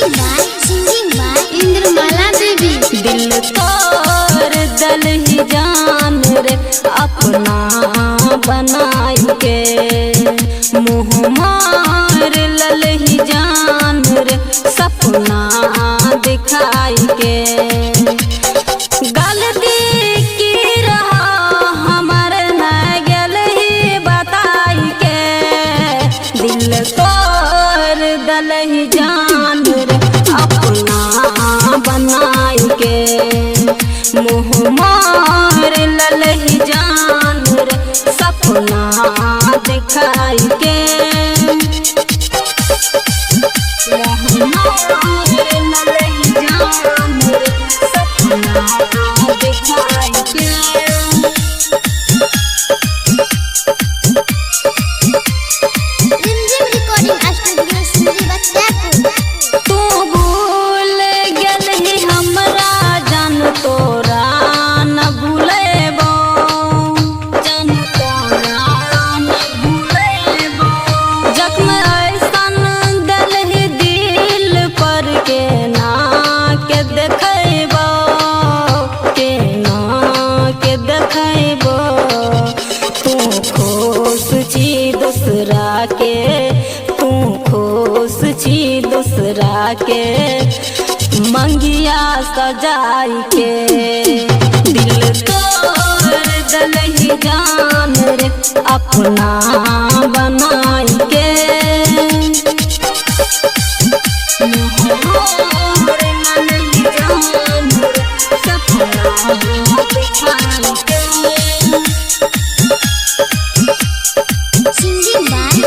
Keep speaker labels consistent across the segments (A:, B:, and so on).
A: Singing by इंद्रमाला देवी।
B: दिल तोर दल ही जान रे अपना बनाई के, मुँह मार लल ही जान रे सपना दिखाई के। गलती की रहा हमर न गल ही बताई के, दिल तोर दल ही जान रे अपना बनाई के, मुँह मार लल ही जान रे सपना दिखाई के। मुँह मार लल ही जान रे सपना दिखाई के।
A: रिमझिम रिकॉर्डिंग स्टूडियो सिमरी बख्तियारपुर।
B: तू भूल गेलही हमरा जान तोरा न भूलेबो, जान तोरा न भूलेबो। जख्म ऐसन देलही दिल पर के ना के देखैबो, के ना के देखैबो। तू खुश छी दूसरा के, तू खुश छी दूसरा के मंगिया सजाई के। दिल तोर दल ही जान रे अपना बनाई के, मोहर लल ही जान रे सपना दिखाई के।
A: सिंगिंग बाय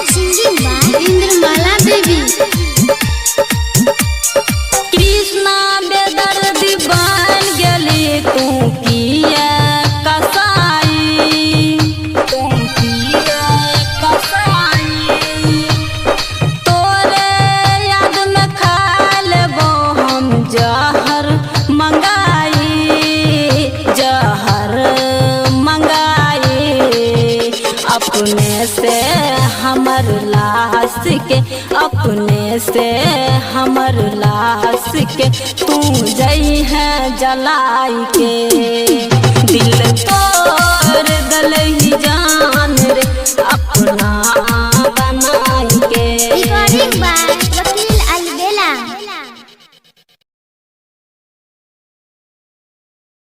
A: इंद्रमाला देवी।
B: कृष्णा बेदर्दी बन गेली तू किया कसाई, तू किया कसाई। तोरे याद में खा लेबो हम जहर मंगाई, जहर मंगाई। अपने से हमर लाश के, अपने से हमर लाश के तू जई है जलाई के। दिल तो